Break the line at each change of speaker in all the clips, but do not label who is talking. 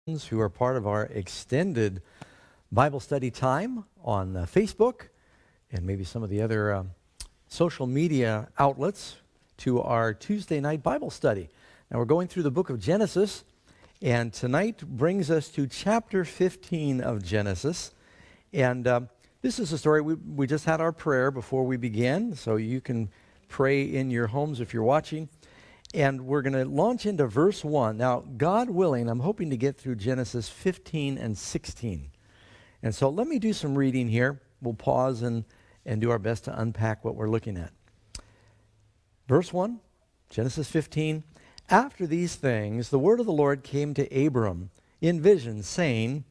Who are part of our extended Bible study time on Facebook and maybe some of the other social media outlets to our Tuesday night Bible study. Now we're going through the book of Genesis, and tonight brings us to chapter 15 of Genesis. And this is a story, we just had our prayer before we began, so you can pray in your homes if you're watching. And we're going to launch into verse 1. Now, God willing, I'm hoping to get through Genesis 15 and 16. And so let me do some reading here. We'll pause and do our best to unpack what we're looking at. Verse 1, Genesis 15. After these things, the word of the Lord came to Abram in vision, saying,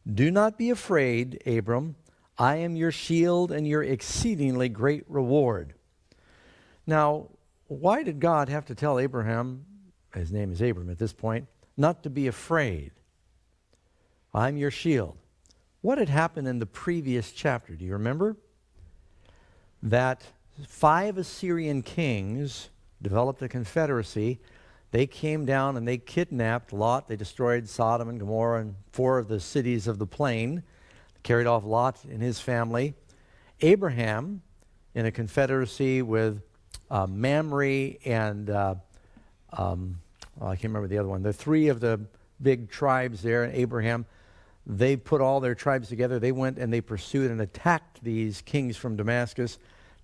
"Do not be afraid, Abram. I am your shield and your exceedingly great reward." Now, why did God have to tell Abraham, his name is Abram at this point, not to be afraid? I'm your shield. What had happened in the previous chapter? Do you remember? That 5 Assyrian kings developed a confederacy. They came down and they kidnapped Lot. They destroyed Sodom and Gomorrah and 4 of the cities of the plain. Carried off Lot and his family. Abraham, in a confederacy with Mamre and I can't remember the other one. The 3 of the big tribes there, and Abraham, they put all their tribes together. They went and they pursued and attacked these kings from Damascus,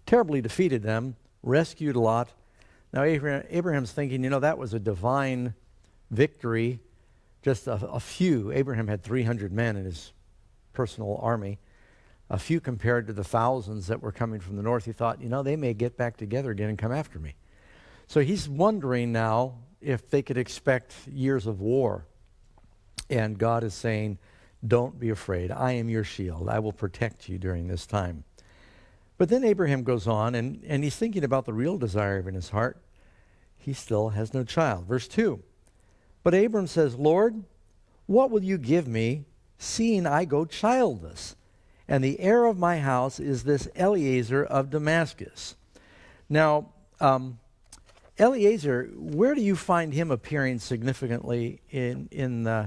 terribly defeated them, rescued Lot. Now Abraham's thinking, that was a divine victory. Just a few. Abraham had 300 men in his personal army. A few compared to the thousands that were coming from the north. He thought, they may get back together again and come after me. So he's wondering now if they could expect years of war. And God is saying, don't be afraid. I am your shield. I will protect you during this time. But then Abraham goes on, and he's thinking about the real desire in his heart. He still has no child. Verse 2. But Abram says, "Lord, what will you give me, seeing I go childless? And the heir of my house is this Eliezer of Damascus." Now, Eliezer, where do you find him appearing significantly in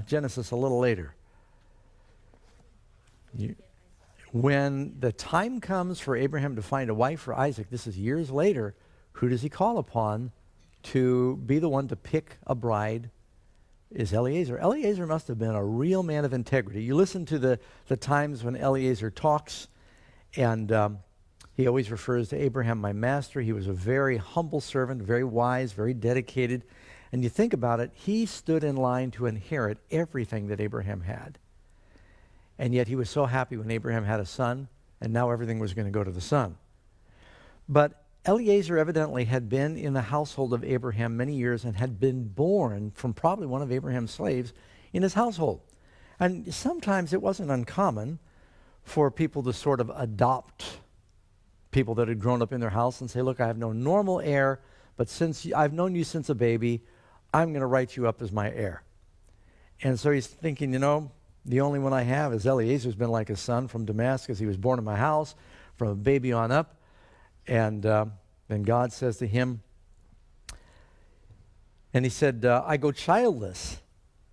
Genesis a little later? When the time comes for Abraham to find a wife for Isaac, this is years later, who does he call upon to be the one to pick a bride? Is Eliezer. Eliezer must have been a real man of integrity. You listen to the times when Eliezer talks, and he always refers to Abraham, my master. He was a very humble servant, very wise, very dedicated. And you think about it, he stood in line to inherit everything that Abraham had. And yet he was so happy when Abraham had a son, and now everything was going to go to the son. But Eliezer evidently had been in the household of Abraham many years and had been born from probably one of Abraham's slaves in his household. And sometimes it wasn't uncommon for people to sort of adopt people that had grown up in their house and say, "Look, I have no normal heir, but since I've known you since a baby, I'm going to write you up as my heir." And so he's thinking, the only one I have is Eliezer's been like a son from Damascus. He was born in my house from a baby on up. And then God says to him, and he said, "I go childless.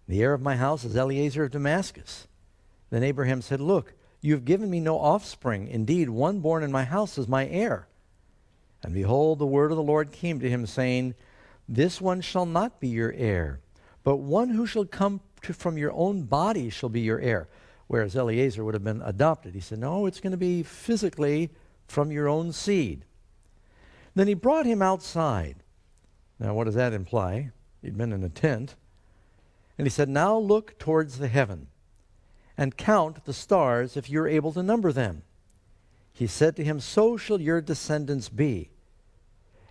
The heir of my house is Eliezer of Damascus." Then Abraham said, "Look, you have given me no offspring. Indeed, one born in my house is my heir." And behold, the word of the Lord came to him, saying, "This one shall not be your heir, but one who shall come from your own body shall be your heir." Whereas Eliezer would have been adopted. He said, "No, it's going to be physically from your own seed." Then he brought him outside. Now, what does that imply? He'd been in a tent. And he said, "Now look towards the heaven and count the stars if you're able to number them." He said to him, "So shall your descendants be."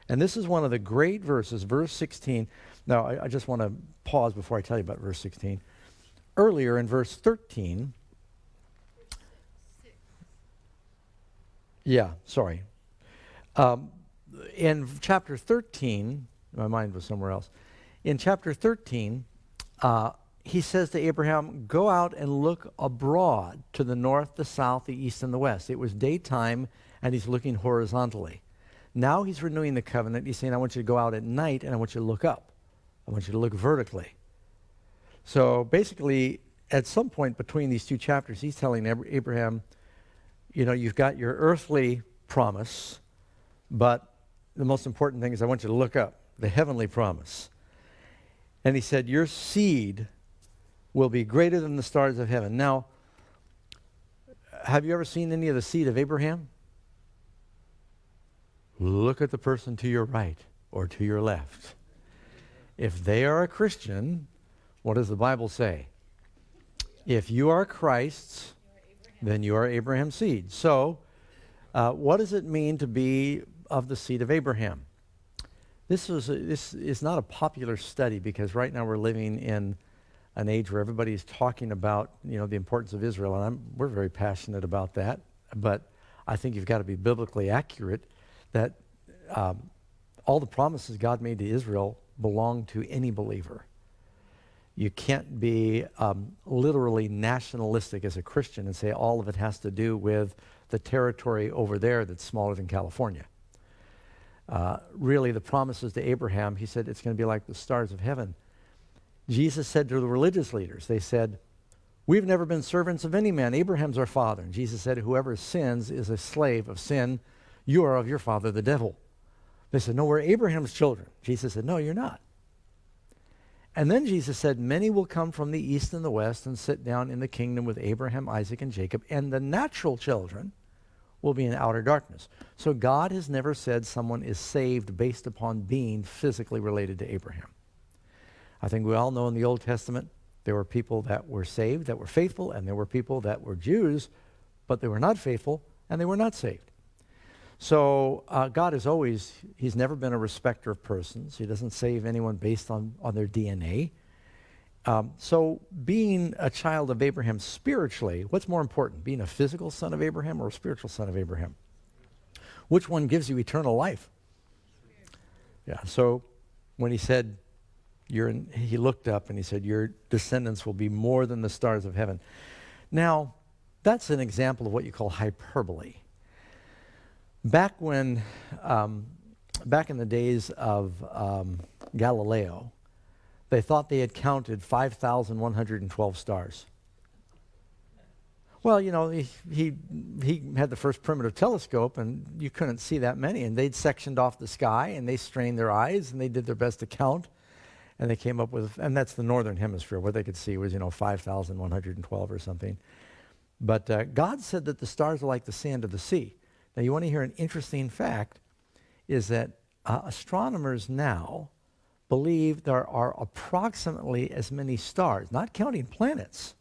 And this is one of the great verses, verse 16. Now, I just want to pause before I tell you about verse 16. Earlier in verse 13. Yeah, sorry. In chapter 13, my mind was somewhere else. In chapter 13, he says to Abraham, "Go out and look abroad to the north, the south, the east, and the west." It was daytime, and he's looking horizontally. Now he's renewing the covenant. He's saying, "I want you to go out at night, and I want you to look up. I want you to look vertically." So basically, at some point between these two chapters, he's telling Abraham, you've got your earthly promise, but the most important thing is I want you to look up the heavenly promise. And he said, your seed will be greater than the stars of heaven. Now, have you ever seen any of the seed of Abraham? Look at the person to your right or to your left. If they are a Christian, what does the Bible say? If you are Christ's, then you are Abraham's seed. So, what does it mean to be of the seed of Abraham? This is not a popular study because right now we're living in an age where everybody is talking about, the importance of Israel, and we're very passionate about that. But I think you've got to be biblically accurate that all the promises God made to Israel belong to any believer. You can't be literally nationalistic as a Christian and say all of it has to do with the territory over there that's smaller than California. Really, the promises to Abraham, he said it's going to be like the stars of heaven. Jesus said to the religious leaders, they said, we've never been servants of any man. Abraham's our father. And Jesus said, whoever sins is a slave of sin. You are of your father, the devil. They said, no, we're Abraham's children. Jesus said, no, you're not. And then Jesus said, many will come from the east and the west and sit down in the kingdom with Abraham, Isaac, and Jacob, and the natural children will be in outer darkness. So God has never said someone is saved based upon being physically related to Abraham. I think we all know in the Old Testament there were people that were saved, that were faithful, and there were people that were Jews, but they were not faithful, and they were not saved. So God is always, he's never been a respecter of persons. He doesn't save anyone based on their DNA. So being a child of Abraham spiritually, what's more important, being a physical son of Abraham or a spiritual son of Abraham? Which one gives you eternal life? Yeah, so when he said, he looked up and he said, your descendants will be more than the stars of heaven. Now, that's an example of what you call hyperbole. Back in the days of Galileo, they thought they had counted 5,112 stars. Well, he had the first primitive telescope, and you couldn't see that many. And they'd sectioned off the sky, and they strained their eyes, and they did their best to count. And they came up with, and that's the northern hemisphere, what they could see was, 5,112 or something. But God said that the stars are like the sand of the sea. Now, you want to hear an interesting fact, is that astronomers now believe there are approximately as many stars, not counting planets,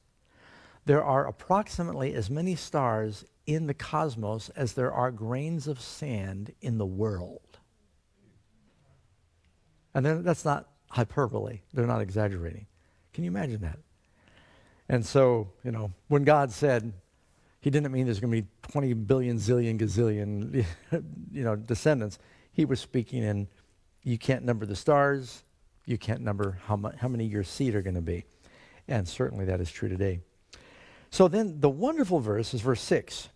there are approximately as many stars in the cosmos as there are grains of sand in the world. And then that's not hyperbole. They're not exaggerating. Can you imagine that? And so, when God said, he didn't mean there's going to be 20 billion, zillion, gazillion, descendants. He was speaking in, you can't number the stars, you can't number how many your seed are going to be. And certainly that is true today. So then the wonderful verse is verse 6.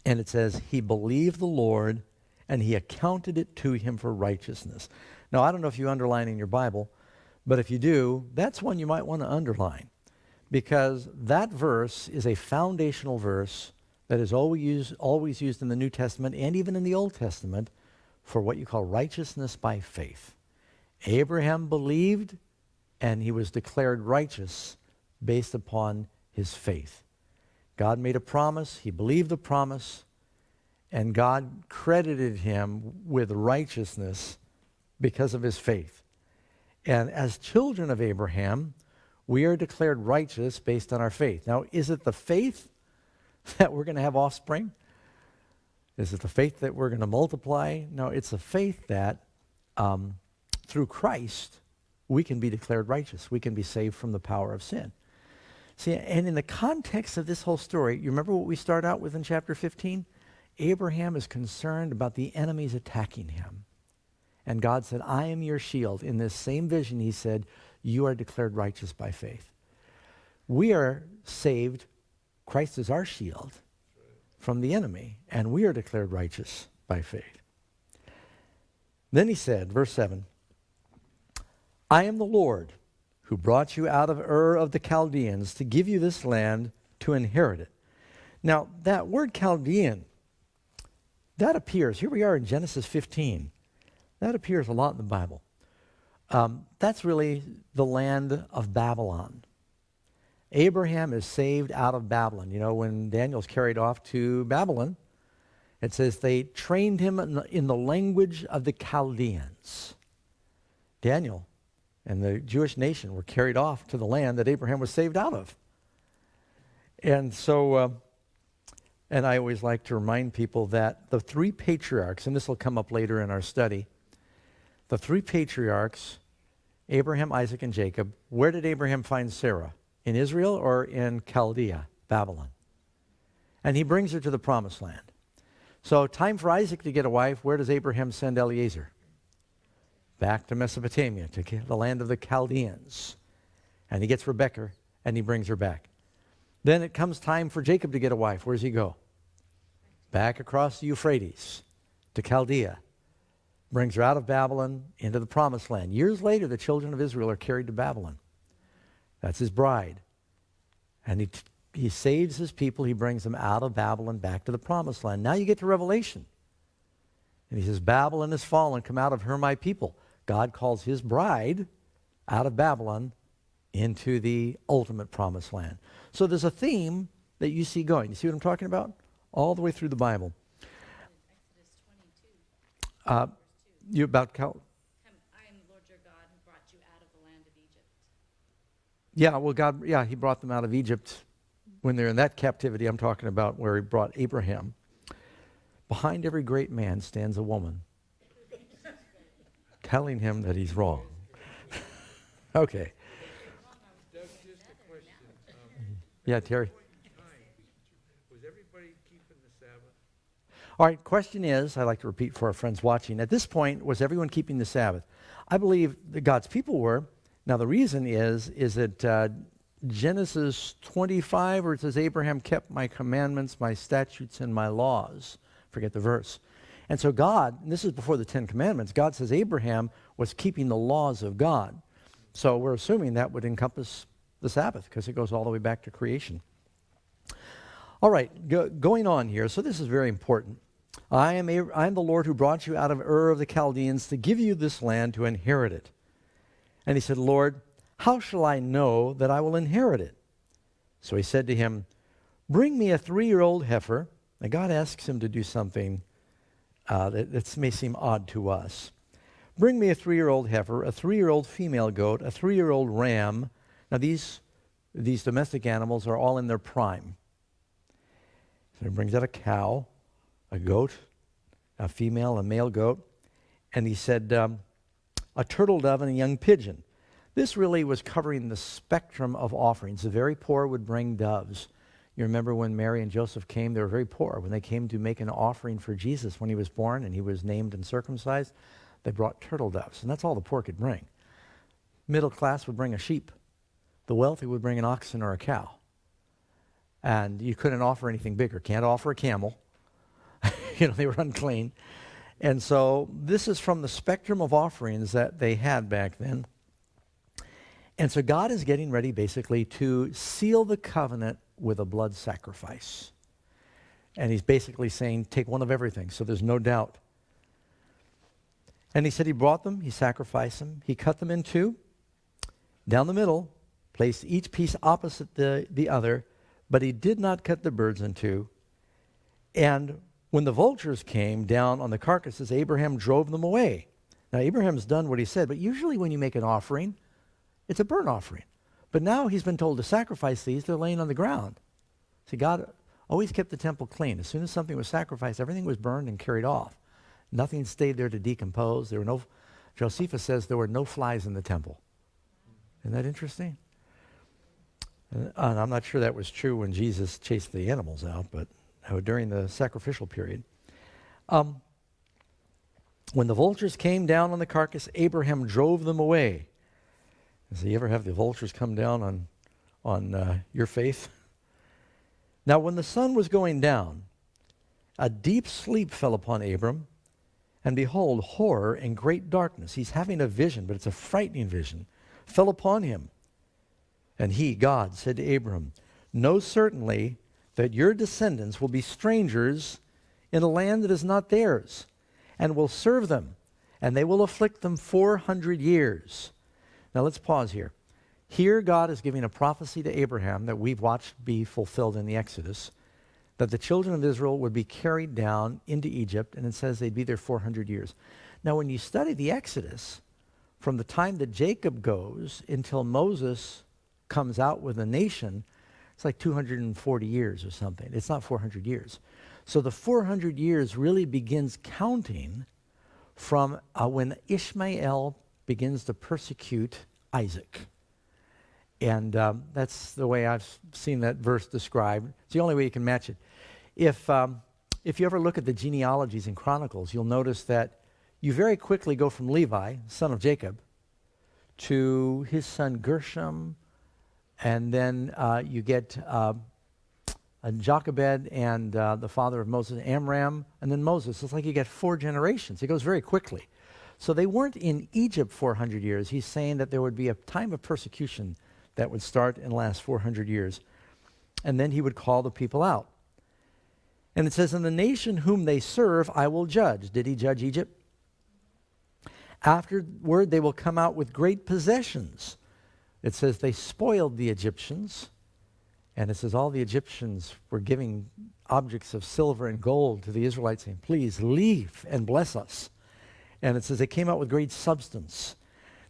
And it says, he believed the Lord, and he accounted it to him for righteousness. Now, I don't know if you underline in your Bible, but if you do, that's one you might want to underline, because that verse is a foundational verse that is always used in the New Testament and even in the Old Testament for what you call righteousness by faith. Abraham believed, and he was declared righteous based upon his faith. God made a promise, he believed the promise, and God credited him with righteousness because of his faith. And as children of Abraham, we are declared righteous based on our faith. Now, is it the faith that we're going to have offspring? Is it the faith that we're going to multiply? No, it's the faith that through Christ, we can be declared righteous. We can be saved from the power of sin. See, and in the context of this whole story, you remember what we start out with in chapter 15? Abraham is concerned about the enemies attacking him. And God said, I am your shield. In this same vision, he said, you are declared righteous by faith. We are saved. Christ is our shield from the enemy, and we are declared righteous by faith. Then he said, verse 7, I am the Lord who brought you out of Ur of the Chaldeans to give you this land to inherit it. Now, that word Chaldean, that appears, here we are in Genesis 15. That appears a lot in the Bible. That's really the land of Babylon. Abraham is saved out of Babylon. You know, when Daniel's carried off to Babylon, it says they trained him in the language of the Chaldeans. Daniel and the Jewish nation were carried off to the land that Abraham was saved out of. And so, and I always like to remind people that the three patriarchs, and this will come up later in our study, the three patriarchs, Abraham, Isaac, and Jacob, where did Abraham find Sarah? In Israel or in Chaldea, Babylon? And he brings her to the promised land. So time for Isaac to get a wife. Where does Abraham send Eliezer? Back to Mesopotamia, to the land of the Chaldeans. And he gets Rebekah, and he brings her back. Then it comes time for Jacob to get a wife. Where does he go? Back across the Euphrates to Chaldea. Brings her out of Babylon into the promised land. Years later, the children of Israel are carried to Babylon. That's his bride. And he saves his people. He brings them out of Babylon back to the promised land. Now you get to Revelation. And he says, Babylon is fallen, come out of her, my people. God calls his bride out of Babylon into the ultimate promised land. So there's a theme that you see going. You see what I'm talking about? All the way through the Bible.
Exodus 22.
You about
I am the Lord your God who brought you out of the land of Egypt.
Yeah, well, God, he brought them out of Egypt when they're in that captivity. I'm talking about where he brought Abraham. Behind every great man stands a woman telling him that he's wrong. Okay.
That's just a question.
Yeah, Terry.
Was everybody keeping the Sabbath?
All right, question is, I like to repeat for our friends watching, at this point, was everyone keeping the Sabbath? I believe that God's people were. Now, the reason is that Genesis 25, where it says, Abraham kept my commandments, my statutes, and my laws. Forget the verse. And so God, and this is before the Ten Commandments, God says Abraham was keeping the laws of God. So we're assuming that would encompass the Sabbath because it goes all the way back to creation. All right, going on here. So this is very important. I am the Lord who brought you out of Ur of the Chaldeans to give you this land to inherit it. And he said, Lord, how shall I know that I will inherit it? So he said to him, bring me a 3-year-old heifer. Now God asks him to do something that may seem odd to us. Bring me a 3-year-old heifer, a 3-year-old female goat, a 3-year-old ram. Now these domestic animals are all in their prime. So he brings out a cow, a goat, a female, a male goat, and he said a turtle dove and a young pigeon. This really was covering the spectrum of offerings. The very poor would bring doves. You remember when Mary and Joseph came, they were very poor. When they came to make an offering for Jesus when he was born and he was named and circumcised, they brought turtle doves, and that's all the poor could bring. Middle class would bring a sheep. The wealthy would bring an oxen or a cow. And you couldn't offer anything bigger. Can't offer a camel. They were unclean. And so this is from the spectrum of offerings that they had back then. And so God is getting ready basically to seal the covenant with a blood sacrifice. And he's basically saying, take one of everything, so there's no doubt. And he said he brought them, he sacrificed them, he cut them in two, down the middle, placed each piece opposite the other, but he did not cut the birds in two. And when the vultures came down on the carcasses, Abraham drove them away. Now, Abraham's done what he said, but usually when you make an offering, it's a burnt offering. But now he's been told to sacrifice these. They're laying on the ground. See, God always kept the temple clean. As soon as something was sacrificed, everything was burned and carried off. Nothing stayed there to decompose. Josephus says there were no flies in the temple. Isn't that interesting? And I'm not sure that was true when Jesus chased the animals out, but during the sacrificial period. When the vultures came down on the carcass, Abraham drove them away. So you ever have the vultures come down on your faith? Now when the sun was going down, a deep sleep fell upon Abram, and behold, horror and great darkness. He's having a vision, but it's a frightening vision, fell upon him. And he, God, said to Abram, know certainly that your descendants will be strangers in a land that is not theirs, and will serve them, and they will afflict them 400 years. Now let's pause here. Here God is giving a prophecy to Abraham that we've watched be fulfilled in the Exodus, that the children of Israel would be carried down into Egypt, and it says they'd be there 400 years. Now when you study the Exodus, from the time that Jacob goes until Moses comes out with a nation, it's like 240 years or something. It's not 400 years. So the 400 years really begins counting from when Ishmael begins to persecute Isaac. And that's the way I've seen that verse described. It's the only way you can match it. If you ever look at the genealogies in Chronicles, you'll notice that you very quickly go from Levi, son of Jacob, to his son Gershom, and then you get Jochebed and the father of Moses, Amram, and then Moses. It's like you get 4 generations. It goes very quickly. So they weren't in Egypt 400 years. He's saying that there would be a time of persecution that would start and last 400 years. And then he would call the people out. And it says, in the nation whom they serve, I will judge. Did he judge Egypt? Afterward, they will come out with great possessions. It says they spoiled the Egyptians. And it says all the Egyptians were giving objects of silver and gold to the Israelites, saying, please leave and bless us. And it says they came out with great substance.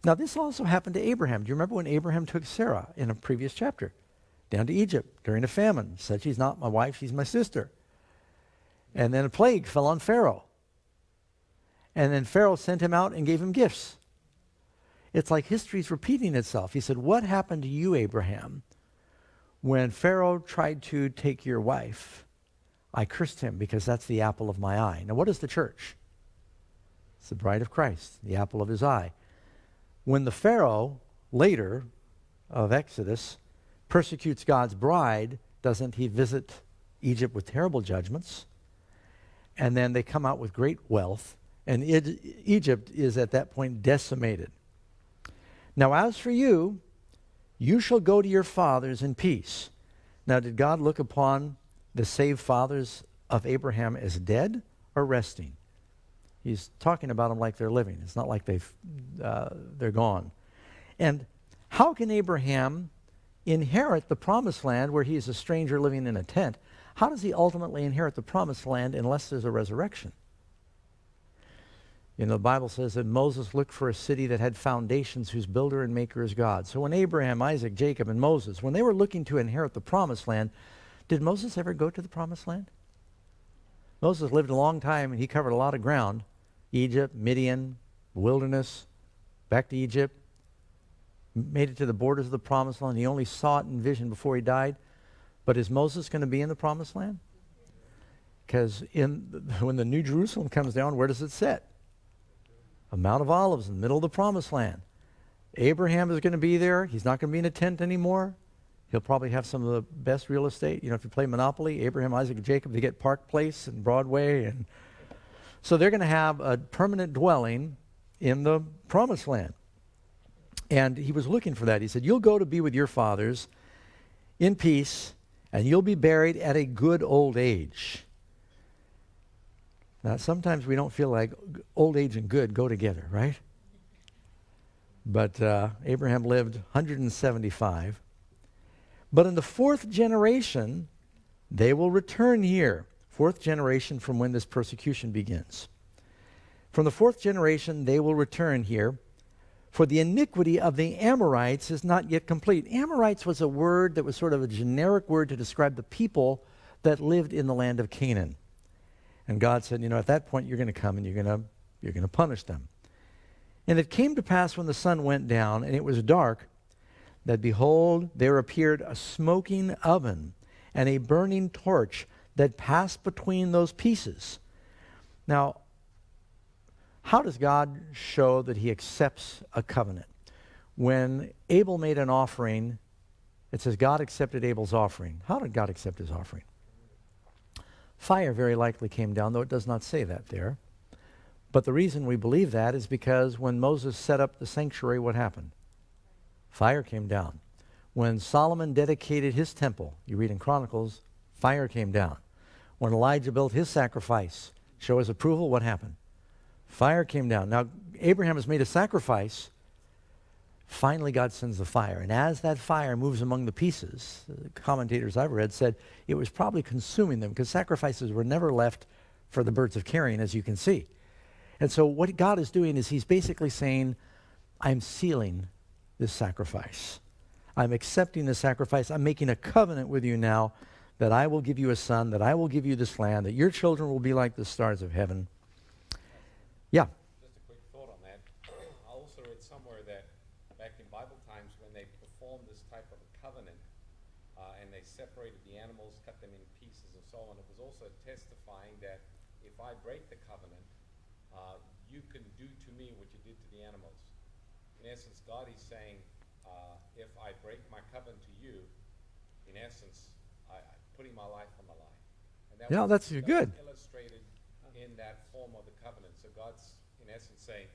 Now this also happened to Abraham. Do you remember when Abraham took Sarah in a previous chapter down to Egypt during a famine? He said, she's not my wife, she's my sister. And then a plague fell on Pharaoh. And then Pharaoh sent him out and gave him gifts. It's like history's repeating itself. He said, what happened to you, Abraham, when Pharaoh tried to take your wife? I cursed him because that's the apple of my eye. Now what is the church? It's the bride of Christ, the apple of his eye. When the Pharaoh, later of Exodus, persecutes God's bride, doesn't he visit Egypt with terrible judgments? And then they come out with great wealth, and Egypt is at that point decimated. Now as for you, you shall go to your fathers in peace. Now did God look upon the saved fathers of Abraham as dead or resting? He's talking about them like they're living. It's not like they're gone. And how can Abraham inherit the promised land where he is a stranger living in a tent? How does he ultimately inherit the promised land unless there's a resurrection? You know, the Bible says that Moses looked for a city that had foundations whose builder and maker is God. So when Abraham, Isaac, Jacob, and Moses, when they were looking to inherit the promised land, did Moses ever go to the promised land? Moses lived a long time and he covered a lot of ground. Egypt, Midian, wilderness, back to Egypt, made it to the borders of the promised land. He only saw it in vision before he died. But is Moses going to be in the promised land? Because when the New Jerusalem comes down, where does it sit? A Mount of Olives in the middle of the promised land. Abraham is going to be there. He's not going to be in a tent anymore. He'll probably have some of the best real estate. You know, if you play Monopoly, Abraham, Isaac, and Jacob, they get Park Place and Broadway. And so they're going to have a permanent dwelling in the promised land. And he was looking for that. He said, you'll go to be with your fathers in peace, and you'll be buried at a good old age. Now, sometimes we don't feel like old age and good go together, right? But Abraham lived 175. But in the 4th generation, they will return here. 4th generation from when this persecution begins. From the 4th generation, they will return here. For the iniquity of the Amorites is not yet complete. Amorites was a word that was sort of a generic word to describe the people that lived in the land of Canaan. And God said, you know, at that point you're going to come and you're going to punish them. And it came to pass when the sun went down and it was dark, that behold, there appeared a smoking oven and a burning torch that passed between those pieces. Now, how does God show that he accepts a covenant? When Abel made an offering, it says God accepted Abel's offering. How did God accept his offering? Fire very likely came down, though it does not say that there. But the reason we believe that is because when Moses set up the sanctuary, what happened? Fire came down. When Solomon dedicated his temple, you read in Chronicles, fire came down. When Elijah built his sacrifice, show his approval, what happened? Fire came down. Now, Abraham has made a sacrifice. Finally, God sends the fire. And as that fire moves among the pieces, the commentators I've read said it was probably consuming them because sacrifices were never left for the birds of carrion, as you can see. And so what God is doing is he's basically saying, I'm sealing this sacrifice. I'm accepting the sacrifice. I'm making a covenant with you now that I will give you a son, that I will give you this land, that your children will be like the stars of heaven. Yeah.
Just a quick thought on that. I also read somewhere that back in Bible times when they performed this type of a covenant and they separated the animals, cut them in pieces and so on, it was also testifying that if I break the covenant, you can do to me what you did to the animals. In essence, God is saying, if I break my covenant to you, in essence, I'm putting my life on the line. And that
Yeah, that's good.
was illustrated in that form of the covenant. So God's, in essence, saying,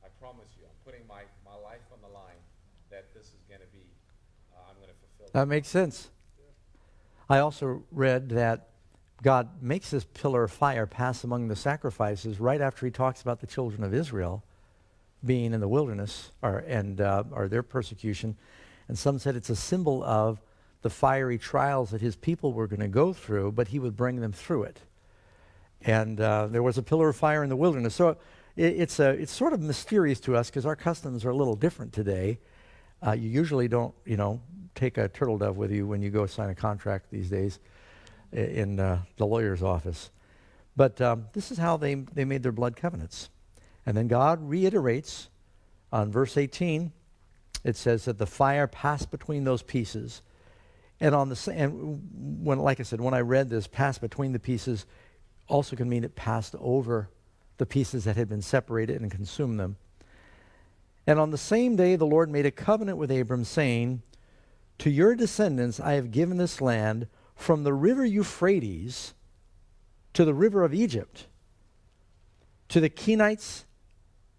I promise you, I'm putting my life on the line that this is going to be, I'm going to fulfill.
That makes sense. I also read that God makes this pillar of fire pass among the sacrifices right after he talks about the children of Israel being in the wilderness or their persecution. And some said it's a symbol of the fiery trials that his people were going to go through, but he would bring them through it. And there was a pillar of fire in the wilderness. So it's sort of mysterious to us because our customs are a little different today. You usually don't, take a turtle dove with you when you go sign a contract these days in the lawyer's office. But this is how they made their blood covenants. And then God reiterates on verse 18, it says that the fire passed between those pieces. And like I said, when I read this, passed between the pieces also can mean it passed over the pieces that had been separated and consumed them. And on the same day, the Lord made a covenant with Abram, saying, to your descendants I have given this land from the river Euphrates to the river of Egypt, to the Kenites,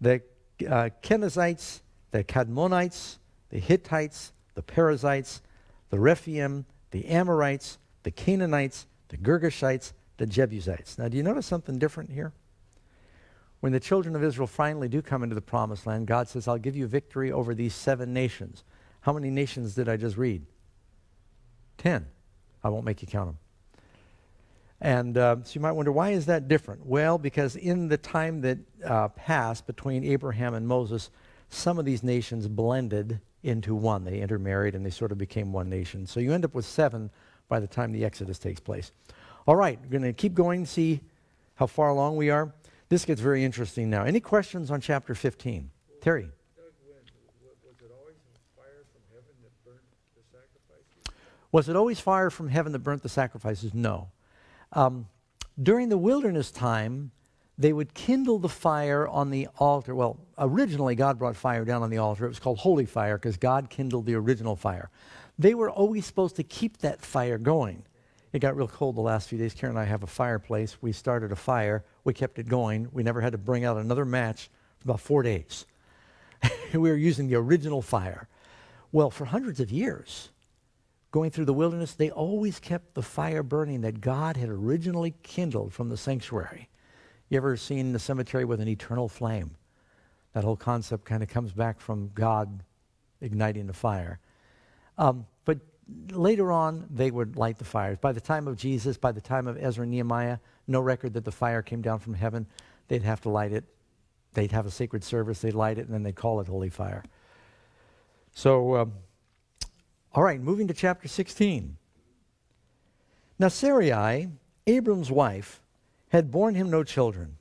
the Kenizzites, the Kadmonites, the Hittites, the Perizzites, the Rephaim, the Amorites, the Canaanites, the Girgashites, the Jebusites. Now, do you notice something different here? When the children of Israel finally do come into the promised land, God says, I'll give you victory over these 7 nations. How many nations did I just read? 10. I won't make you count them. And so you might wonder, why is that different? Well, because in the time that passed between Abraham and Moses, some of these nations blended into one. They intermarried and they sort of became one nation. So you end up with 7 by the time the Exodus takes place. All right, we're going to keep going, see how far along we are. This gets very interesting now. Any questions on chapter 15? Terry?
Doug, was it always fire from heaven that burned the sacrifices?
Was it always fire from heaven that burnt the sacrifices? No. During the wilderness time, they would kindle the fire on the altar. Well, originally God brought fire down on the altar. It was called holy fire because God kindled the original fire. They were always supposed to keep that fire going. It got real cold the last few days. Karen and I have a fireplace. We started a fire. We kept it going. We never had to bring out another match for about 4 days. We were using the original fire. Well, for hundreds of years, going through the wilderness, they always kept the fire burning that God had originally kindled from the sanctuary. You ever seen the cemetery with an eternal flame? That whole concept kind of comes back from God igniting the fire. But later on, they would light the fires. By the time of Jesus, by the time of Ezra and Nehemiah, no record that the fire came down from heaven. They'd have to light it. They'd have a sacred service. They'd light it, and then they'd call it holy fire. So, all right, moving to chapter 16. Now Sarai, Abram's wife, had borne him no children.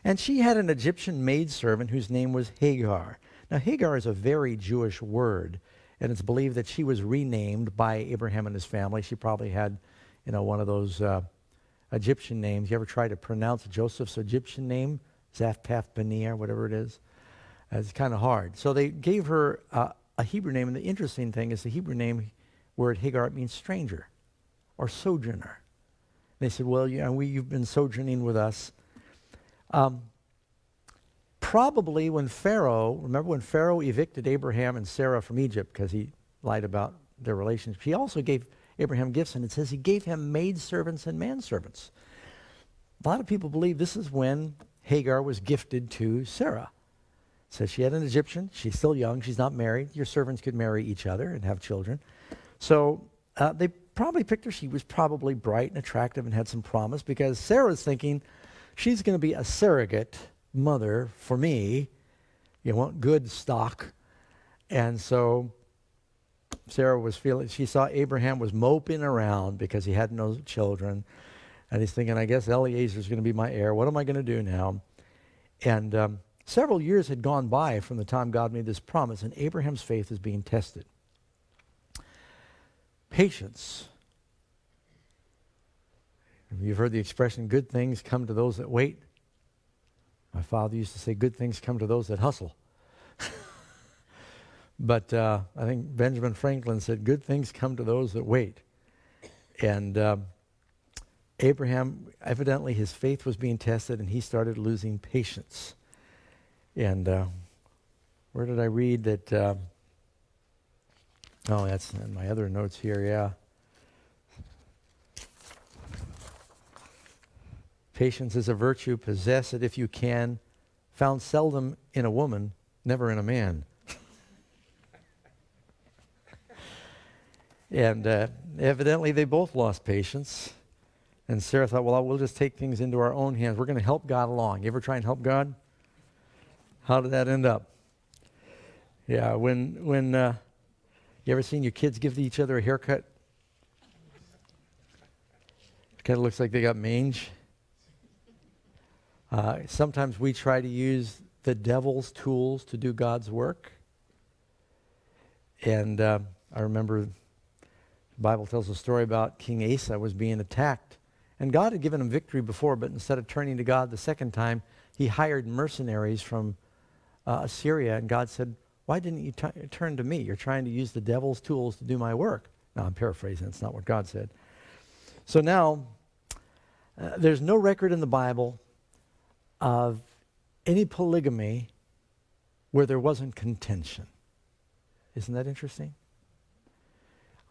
And she had an Egyptian maidservant whose name was Hagar. Now Hagar is a very Jewish word, and it's believed that she was renamed by Abraham and his family. She probably had, one of those Egyptian names. You ever try to pronounce Joseph's Egyptian name? Zaphpath Paneah, whatever it is. It's kind of hard. So they gave her a Hebrew name, and the interesting thing is the Hebrew name word Hagar means stranger or sojourner. They said, well, you've been sojourning with us. Probably when Pharaoh evicted Abraham and Sarah from Egypt because he lied about their relationship. He also gave Abraham gifts, and it says he gave him maidservants and manservants. A lot of people believe this is when Hagar was gifted to Sarah. It says she had an Egyptian. She's still young. She's not married. Your servants could marry each other and have children. So they probably picked her. She was probably bright and attractive and had some promise, because Sarah's thinking she's going to be a surrogate mother for me. You want good stock. And so Sarah was feeling, she saw Abraham was moping around because he had no children. And he's thinking, I guess Eliezer's going to be my heir. What am I going to do now? And several years had gone by from the time God made this promise, and Abraham's faith is being tested. Patience. You've heard the expression, good things come to those that wait. My father used to say, good things come to those that hustle. But I think Benjamin Franklin said, good things come to those that wait. And Abraham, evidently his faith was being tested, and he started losing patience. And where did I read that? Oh, that's in my other notes here, yeah. Patience is a virtue, possess it if you can, found seldom in a woman, never in a man. And evidently they both lost patience. And Sarah thought, well, we'll just take things into our own hands. We're going to help God along. You ever try and help God? How did that end up? Yeah, when you ever seen your kids give each other a haircut? It kind of looks like they got mange. Sometimes we try to use the devil's tools to do God's work. And I remember the Bible tells a story about King Asa was being attacked. And God had given him victory before, but instead of turning to God the second time, he hired mercenaries from Assyria. And God said, why didn't you turn to me? You're trying to use the devil's tools to do my work. Now, I'm paraphrasing. It's not what God said. So now, there's no record in the Bible of any polygamy where there wasn't contention. Isn't that interesting?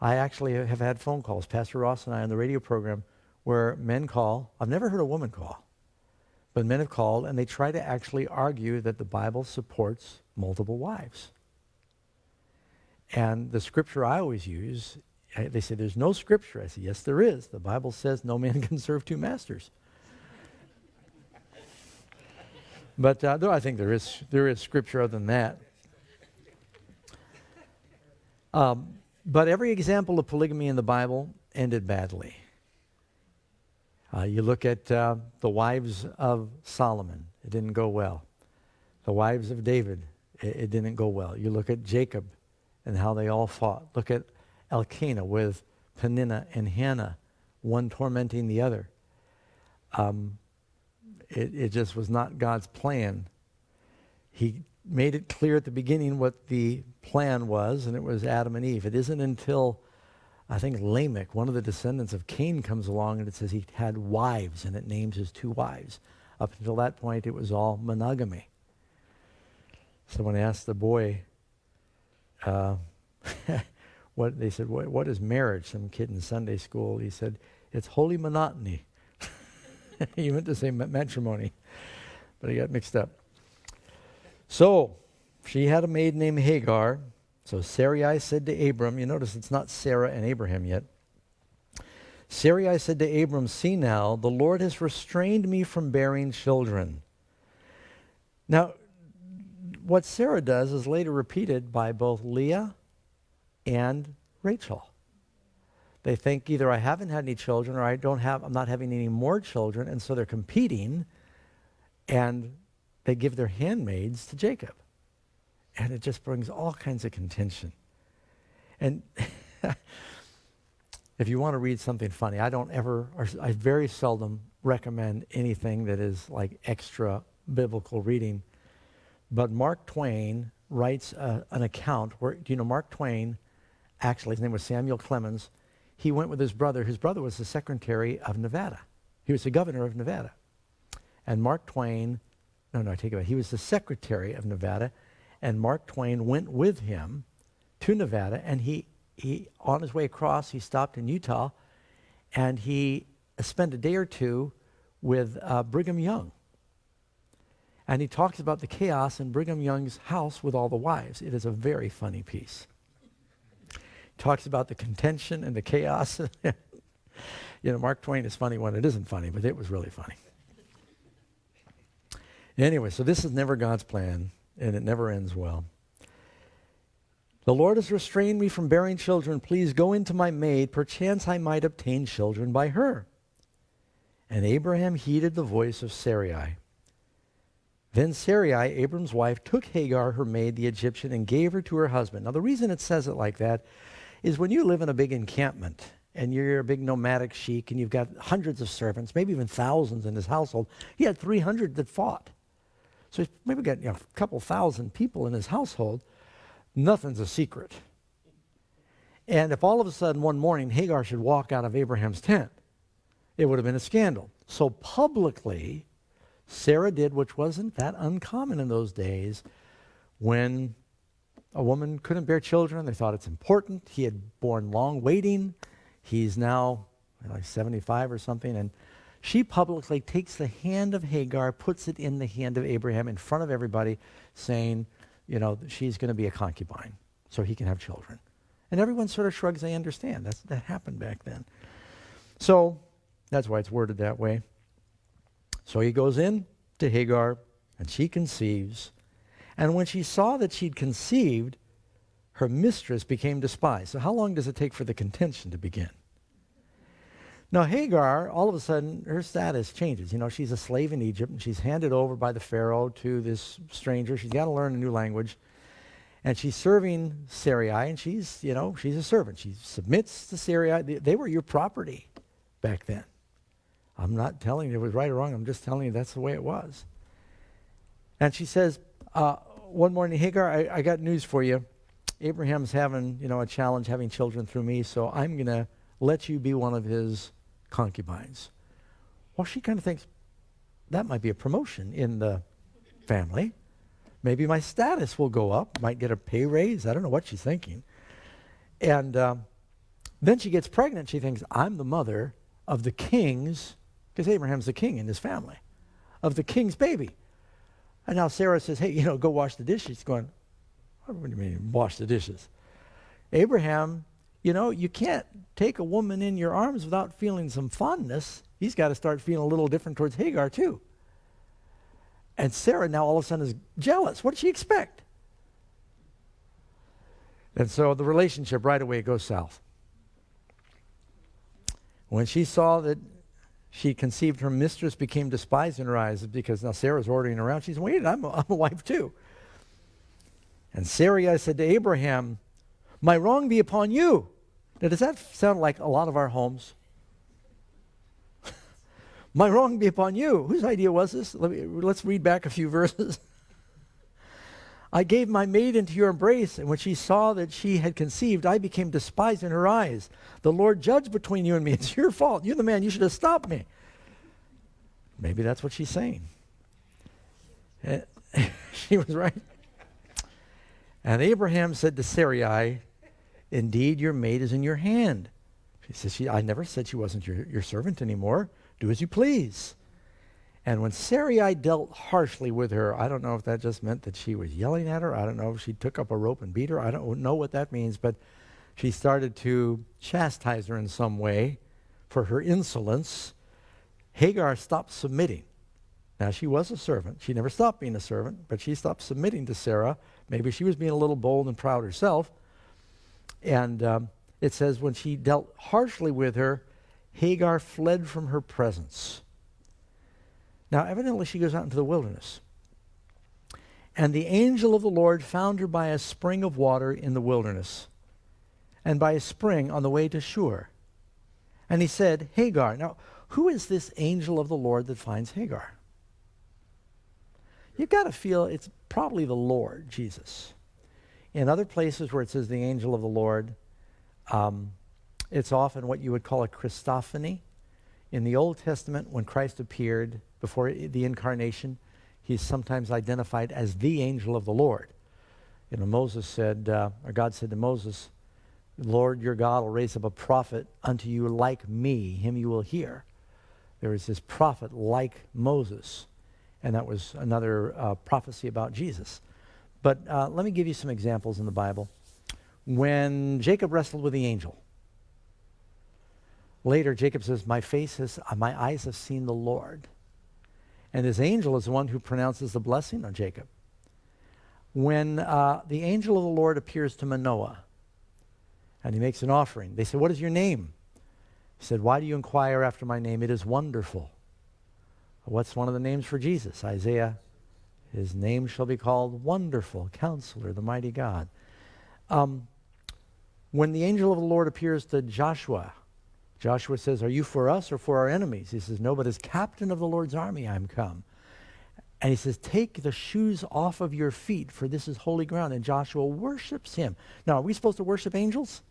I actually have had phone calls, Pastor Ross and I on the radio program, where men call. I've never heard a woman call, but men have called, and they try to actually argue that the Bible supports multiple wives. And the scripture I always use, they say, there's no scripture. I say, yes, there is. The Bible says no man can serve two masters. But though I think there is scripture other than that. But every example of polygamy in the Bible ended badly. You look at the wives of Solomon, it didn't go well. The wives of David, it didn't go well. You look at Jacob and how they all fought. Look at Elkanah with Peninnah and Hannah, one tormenting the other. It just was not God's plan. He made it clear at the beginning what the plan was, and it was Adam and Eve. It isn't until, I think, Lamech, one of the descendants of Cain, comes along, and it says he had wives, and it names his two wives. Up until that point, it was all monogamy. Someone asked the boy, they said, what is marriage? Some kid in Sunday school, he said, it's holy monotony. He meant to say matrimony, but he got mixed up. So, she had a maid named Hagar. So Sarai said to Abram, you notice it's not Sarah and Abraham yet. Sarai said to Abram, see now, the Lord has restrained me from bearing children. Now, what Sarah does is later repeated by both Leah and Rachel. They think either I haven't had any children or I'm not having any more children, and so they're competing, and they give their handmaids to Jacob. And it just brings all kinds of contention. And if you want to read something funny, I very seldom recommend anything that is like extra biblical reading. But Mark Twain writes an account where, do you know Mark Twain, actually his name was Samuel Clemens, he went with his brother. His brother was the secretary of Nevada. He was the governor of Nevada. And Mark Twain, I take it back. He was the secretary of Nevada, and Mark Twain went with him to Nevada, and he on his way across, he stopped in Utah, and he spent a day or two with Brigham Young. And he talks about the chaos in Brigham Young's house with all the wives. It is a very funny piece. He talks about the contention and the chaos. Mark Twain is funny when it isn't funny, but it was really funny. Anyway, so this is never God's plan, and it never ends well. The Lord has restrained me from bearing children. Please go into my maid. Perchance I might obtain children by her. And Abraham heeded the voice of Sarai. Then Sarai, Abram's wife, took Hagar, her maid, the Egyptian, and gave her to her husband. Now, the reason it says it like that is when you live in a big encampment and you're a big nomadic sheik and you've got hundreds of servants, maybe even thousands in his household. He had 300 that fought. So he's maybe got a couple thousand people in his household. Nothing's a secret. And if all of a sudden one morning Hagar should walk out of Abraham's tent, it would have been a scandal. So publicly, Sarah did, which wasn't that uncommon in those days, when a woman couldn't bear children. They thought it's important. He had borne long waiting. He's now like 75 or something. And she publicly takes the hand of Hagar, puts it in the hand of Abraham in front of everybody, saying, she's going to be a concubine so he can have children. And everyone sort of shrugs. They understand. That happened back then. So that's why it's worded that way. So he goes in to Hagar, and she conceives. And when she saw that she'd conceived, her mistress became despised. So how long does it take for the contention to begin? Now Hagar, all of a sudden, her status changes. She's a slave in Egypt, and she's handed over by the Pharaoh to this stranger. She's got to learn a new language. And she's serving Sarai, and she's a servant. She submits to Sarai. They were your property back then. I'm not telling you it was right or wrong. I'm just telling you that's the way it was. And she says, one morning, Hagar, I got news for you. Abraham's having, a challenge having children through me, so I'm going to let you be one of his concubines. Well, she kind of thinks, that might be a promotion in the family. Maybe my status will go up, might get a pay raise. I don't know what she's thinking. And then she gets pregnant. She thinks, I'm the mother of the king's, because Abraham's the king in his family, of the king's baby. And now Sarah says, hey, go wash the dishes. She's going, what do you mean, wash the dishes? Abraham, you can't take a woman in your arms without feeling some fondness. He's got to start feeling a little different towards Hagar, too. And Sarah now all of a sudden is jealous. What did she expect? And so the relationship right away goes south. When she saw that she conceived, her mistress became despised in her eyes, because now Sarah's ordering around. She's waiting, I'm a wife too. And Sarai said to Abraham, my wrong be upon you. Now, does that sound like a lot of our homes? My wrong be upon you. Whose idea was this? Let's read back a few verses. I gave my maid into your embrace, and when she saw that she had conceived, I became despised in her eyes. The Lord judged between you and me. It's your fault. You're the man. You should have stopped me. Maybe that's what she's saying. She was right. And Abraham said to Sarai, indeed, your maid is in your hand. She says, I never said she wasn't your servant anymore. Do as you please. And when Sarai dealt harshly with her, I don't know if that just meant that she was yelling at her. I don't know if she took up a rope and beat her. I don't know what that means, but she started to chastise her in some way for her insolence. Hagar stopped submitting. Now, she was a servant. She never stopped being a servant, but she stopped submitting to Sarah. Maybe she was being a little bold and proud herself. And it says, when she dealt harshly with her, Hagar fled from her presence. Now, evidently, she goes out into the wilderness. And the angel of the Lord found her by a spring of water in the wilderness, and by a spring on the way to Shur. And he said, Hagar. Now, who is this angel of the Lord that finds Hagar? You've got to feel it's probably the Lord, Jesus. In other places where it says the angel of the Lord, it's often what you would call a Christophany. In the Old Testament, when Christ appeared before the incarnation, he's sometimes identified as the angel of the Lord. Moses said, or God said to Moses, Lord your God will raise up a prophet unto you like me, him you will hear. There is this prophet like Moses, and that was another prophecy about Jesus. But let me give you some examples in the Bible. When Jacob wrestled with the angel, later Jacob says, my eyes have seen the Lord. And this angel is the one who pronounces the blessing on Jacob. When the angel of the Lord appears to Manoah, and he makes an offering, they say, what is your name? He said, why do you inquire after my name? It is wonderful. What's one of the names for Jesus? Isaiah, his name shall be called Wonderful, Counselor, the Mighty God. When the angel of the Lord appears to Joshua, Joshua says, are you for us or for our enemies? He says, no, but as captain of the Lord's army I am come. And he says, take the shoes off of your feet, for this is holy ground. And Joshua worships him. Now, are we supposed to worship angels?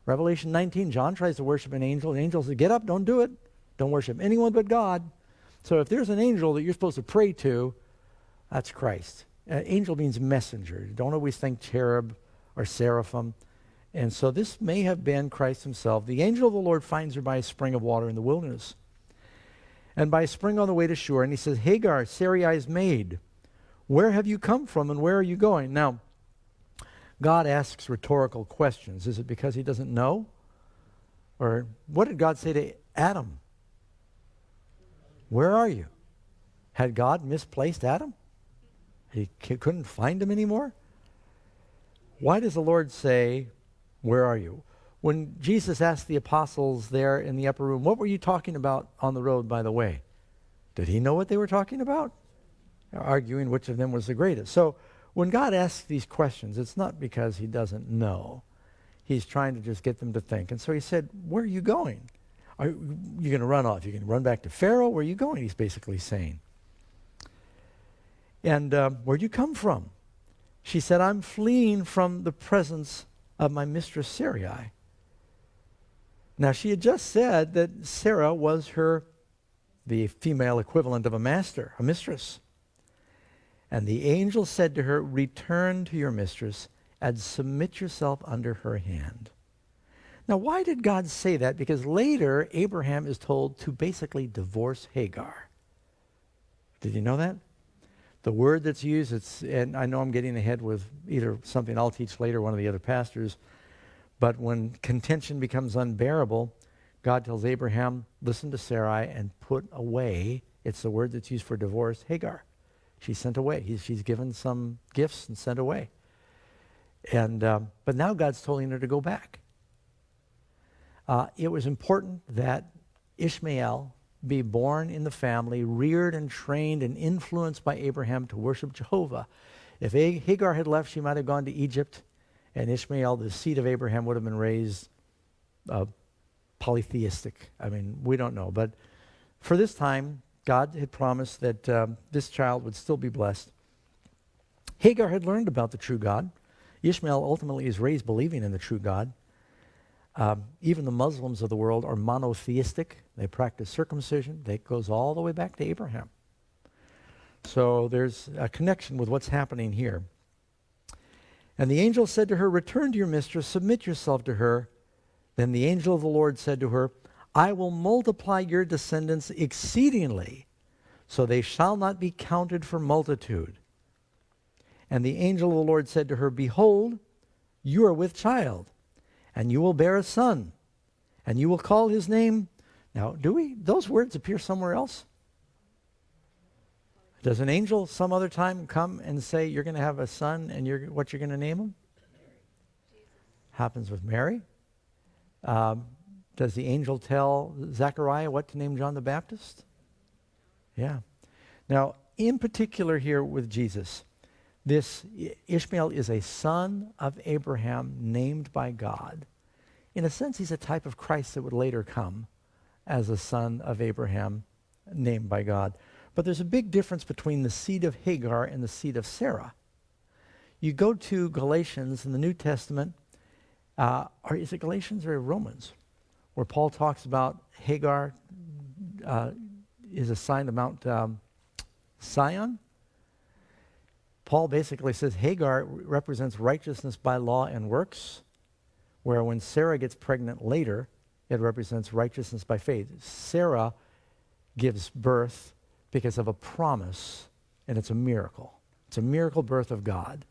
Revelation 19, John tries to worship an angel. The angel says, get up, don't do it. Don't worship anyone but God. So if there's an angel that you're supposed to pray to, that's Christ. Angel means messenger. Don't always think cherub or seraphim. And so this may have been Christ himself. The angel of the Lord finds her by a spring of water in the wilderness, and by a spring on the way to shore. And he says, Hagar, Sarai's maid, where have you come from and where are you going? Now, God asks rhetorical questions. Is it because he doesn't know? Or what did God say to Adam? Where are you? Had God misplaced Adam? He couldn't find him anymore? Why does the Lord say, where are you? When Jesus asked the apostles there in the upper room, what were you talking about on the road by the way? Did he know what they were talking about? They're arguing which of them was the greatest. So when God asks these questions, it's not because he doesn't know. He's trying to just get them to think. And so he said, where are you going? Are you going to run off? You're going to run back to Pharaoh? Where are you going? He's basically saying. And where'd you come from? She said, I'm fleeing from the presence of my mistress Sarai. Now, she had just said that Sarah was the female equivalent of a master, a mistress. And the angel said to her, return to your mistress and submit yourself under her hand. Now, why did God say that? Because later, Abraham is told to basically divorce Hagar. Did you know that? The word that's used, and I know I'm getting ahead with either something I'll teach later, one of the other pastors, but when contention becomes unbearable, God tells Abraham, listen to Sarai and put away, it's the word that's used for divorce, Hagar. She's sent away. She's given some gifts and sent away. And but now God's telling her to go back. It was important that Ishmael be born in the family, reared and trained and influenced by Abraham to worship Jehovah. If Hagar had left, she might have gone to Egypt, and Ishmael, the seed of Abraham, would have been raised polytheistic. I mean, we don't know. But for this time, God had promised that this child would still be blessed. Hagar had learned about the true God. Ishmael ultimately is raised believing in the true God. Even the Muslims of the world are monotheistic. They practice circumcision. That goes all the way back to Abraham. So there's a connection with what's happening here. And the angel said to her, return to your mistress, submit yourself to her. Then the angel of the Lord said to her, I will multiply your descendants exceedingly, so they shall not be counted for multitude. And the angel of the Lord said to her, behold, you are with child, and you will bear a son, and you will call his name. Now, those words appear somewhere else? Does an angel some other time come and say, you're going to have a son, and what you're going to name him? Happens with Mary. Does the angel tell Zechariah what to name John the Baptist? Yeah. Now, in particular here with Jesus, this Ishmael is a son of Abraham named by God. In a sense, he's a type of Christ that would later come as a son of Abraham named by God. But there's a big difference between the seed of Hagar and the seed of Sarah. You go to Galatians in the New Testament, or is it Galatians or Romans, where Paul talks about Hagar is assigned to Mount Sion. Paul basically says Hagar represents righteousness by law and works, where when Sarah gets pregnant later, it represents righteousness by faith. Sarah gives birth because of a promise, and it's a miracle. It's a miracle birth of God.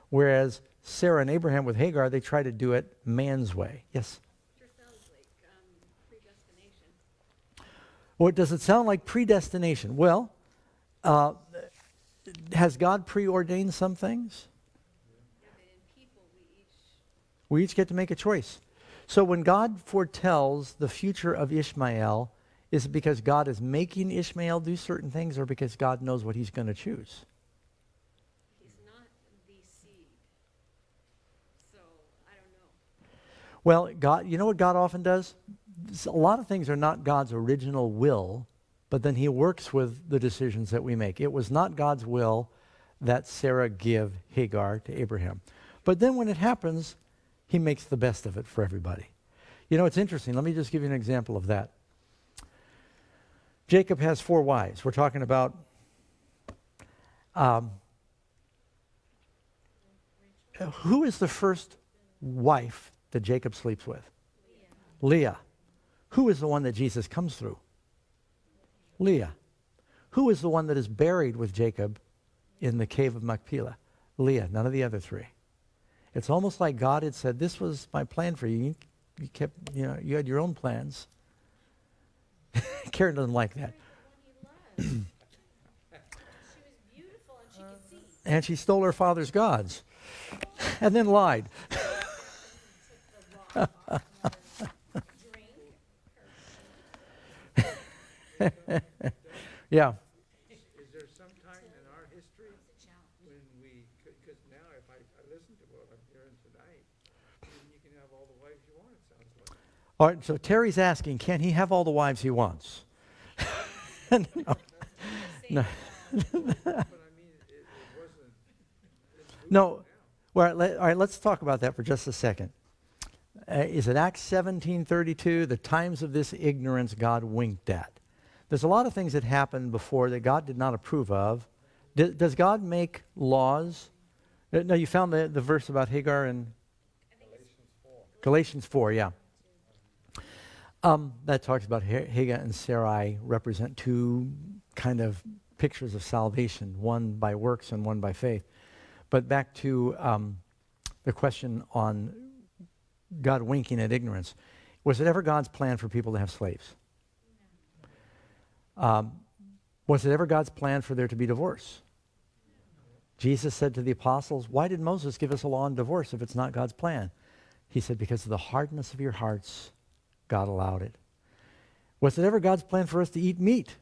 Whereas Sarah and Abraham with Hagar, they try to do it man's way. Yes?
Sure sounds like predestination.
Well, does it sound like predestination? Well, has God preordained some things?
Yeah, but in people,
We each get to make a choice. So when God foretells the future of Ishmael, is it because God is making Ishmael do certain things, or because God knows what he's going to choose?
he's not the seed. So, I don't know.
Well, God, you know what God often does? A lot of things are not God's original will, but then he works with the decisions that we make. It was not God's will that Sarah give Hagar to Abraham. But then when it happens, he makes the best of it for everybody. You know, it's interesting. Let me just give you an example of that. Jacob has 4 wives. We're talking about who is the first wife that Jacob sleeps with? Leah. Who is the one that Jesus comes through? Leah. Who is the one that is buried with Jacob in the cave of Machpelah? Leah, none of the other 3. It's almost like God had said, this was my plan for you. You kept, you had your own plans. Karen doesn't like that.
She was beautiful and she could see.
And she stole her father's gods. And then lied.
Took the rock off her drink.
Yeah.
Is there some time in our history when we, because now if I listen to what I'm hearing tonight, then you can have all the wives you want, it sounds like.
All right, so Terry's asking, can he have all the wives he wants? No. No.
But I mean, it wasn't. It's moving
No.
now.
Well, all right, let's talk about that for just a second. Is it Acts 17:32? The times of this ignorance God winked at. There's a lot of things that happened before that God did not approve of. Does God make laws? No, you found the verse about Hagar in Galatians 4, yeah. That talks about Hagar and Sarai represent 2 kind of pictures of salvation, one by works and one by faith. But back to the question on God winking at ignorance. Was it ever God's plan for people to have slaves? Was it ever God's plan for there to be divorce? Jesus said to the apostles, why did Moses give us a law on divorce if it's not God's plan? He said, because of the hardness of your hearts, God allowed it. Was it ever God's plan for us to eat meat?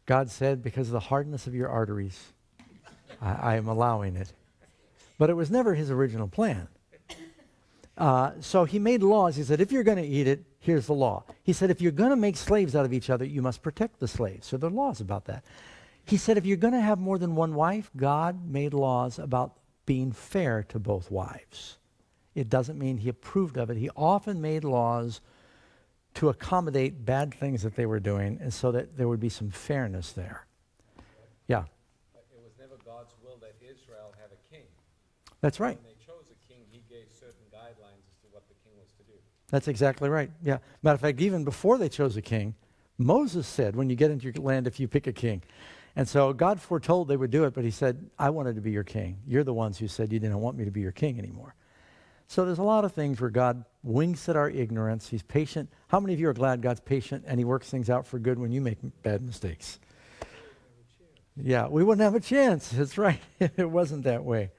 God said, because of the hardness of your arteries, I am allowing it. But it was never his original plan. So he made laws. He said, if you're going to eat it, here's the law. He said, if you're going to make slaves out of each other, you must protect the slaves. So there are laws about that. He said, if you're going to have more than one wife, God made laws about being fair to both wives. It doesn't mean he approved of it. He often made laws to accommodate bad things that they were doing, and so that there would be some fairness there. Yeah,
It was never God's will that Israel have a king.
that's right.
When they chose a king, he gave certain guidelines as to what the king was to do.
That's exactly right. Yeah. Matter of fact, even before they chose a king, Moses said, when you get into your land, if you pick a king. And so God foretold they would do it, but he said, I wanted to be your king. You're the ones who said you didn't want me to be your king anymore. So there's a lot of things where God winks at our ignorance. He's patient. How many of you are glad God's patient and he works things out for good when you make bad mistakes? Yeah, we wouldn't have a chance. That's right. It wasn't that way.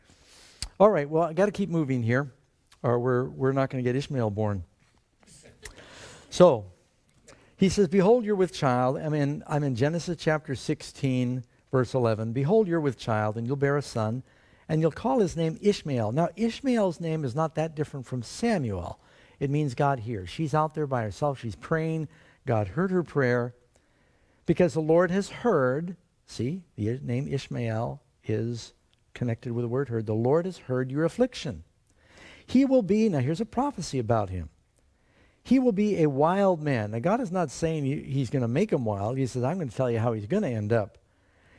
All right, well, I got to keep moving here, or we're not going to get Ishmael born. So, he says, behold, you're with child. I'm in Genesis chapter 16, verse 11. Behold, you're with child, and you'll bear a son, and you'll call his name Ishmael. Now, Ishmael's name is not that different from Samuel. It means God hears. She's out there by herself. She's praying. God heard her prayer because the Lord has heard. See, the name Ishmael is connected with the word heard. The Lord has heard your affliction. He will be, now here's a prophecy about him. He will be a wild man. Now, God is not saying he's going to make him wild. He says, I'm going to tell you how he's going to end up.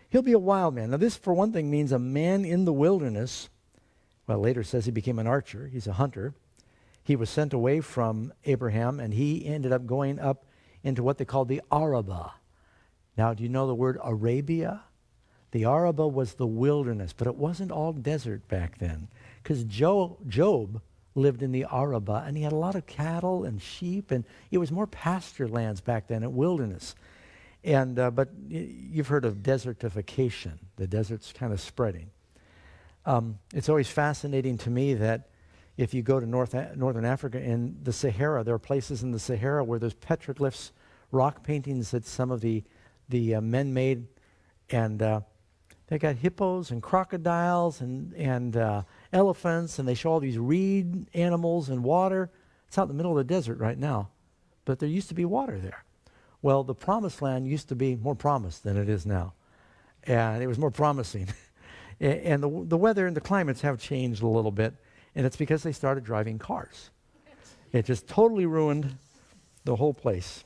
He'll be a wild man. Now this, for one thing, means a man in the wilderness. Well, later says he became an archer. He's a hunter. He was sent away from Abraham, and he ended up going up into what they called the Arabah. Now, do you know the word Arabia? The Arabah was the wilderness, but it wasn't all desert back then, because Job lived in the Arabah, and he had a lot of cattle and sheep, and it was more pasture lands back then, a wilderness. And but you've heard of desertification. The desert's kind of spreading. It's always fascinating to me that if you go to northern Africa, in the Sahara, there are places in the Sahara where there's petroglyphs, rock paintings that some of the men made, and they got hippos and crocodiles and elephants, and they show all these reed animals and water. It's out in the middle of the desert right now, but there used to be water there. Well, the promised land used to be more promised than it is now, and it was more promising. And the weather and the climates have changed a little bit, and it's because they started driving cars. It just totally ruined the whole place.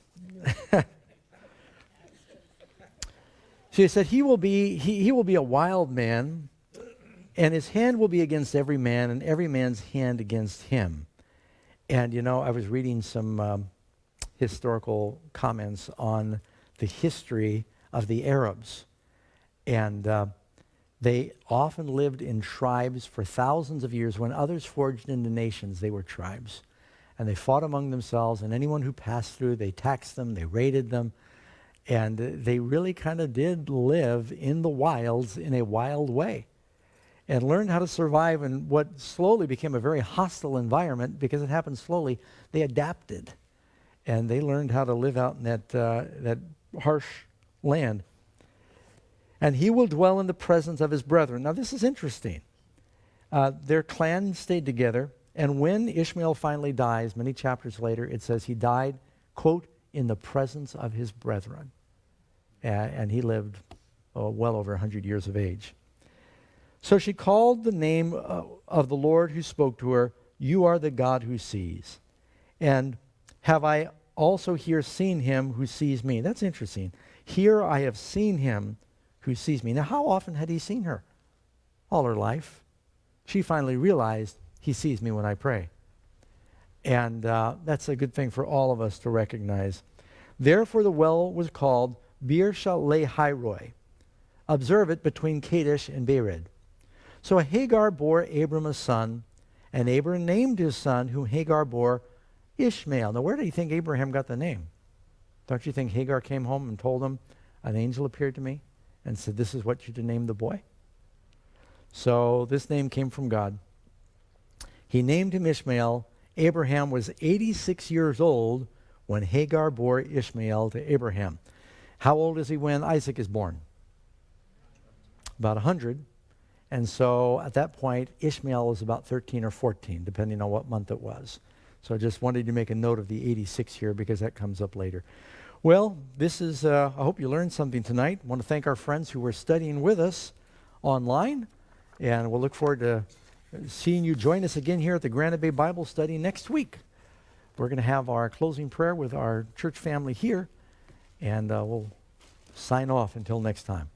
She said, he will be a wild man, and his hand will be against every man, and every man's hand against him. And, I was reading some historical comments on the history of the Arabs. And they often lived in tribes for thousands of years. When others forged into nations, they were tribes. And they fought among themselves, and anyone who passed through, they taxed them, they raided them. And they really kind of did live in the wilds in a wild way and learned how to survive in what slowly became a very hostile environment. Because it happened slowly, they adapted. And they learned how to live out in that harsh land. And he will dwell in the presence of his brethren. Now this is interesting. Their clan stayed together. And when Ishmael finally dies, many chapters later, it says he died, quote, in the presence of his brethren. And he lived well over 100 years of age. So she called the name of the Lord who spoke to her, "You are the God who sees. And have I also here seen him who sees me?" That's interesting. Here I have seen him who sees me. Now, how often had he seen her? All her life. She finally realized, he sees me when I pray. And that's a good thing for all of us to recognize. Therefore the well was called Bir Shalei-Hairoi. Observe it between Kadesh and Bered. So Hagar bore Abram a son, and Abram named his son, whom Hagar bore, Ishmael. Now where do you think Abraham got the name? Don't you think Hagar came home and told him, an angel appeared to me and said, this is what you're to name the boy? So this name came from God. He named him Ishmael. Abraham was 86 years old when Hagar bore Ishmael to Abraham. How old is he when Isaac is born? About 100. And so at that point, Ishmael was about 13 or 14, depending on what month it was. So I just wanted to make a note of the 86 here because that comes up later. Well, this is, I hope you learned something tonight. I want to thank our friends who were studying with us online. And we'll look forward to seeing you join us again here at the Granite Bay Bible Study next week. We're going to have our closing prayer with our church family here, and we'll sign off until next time.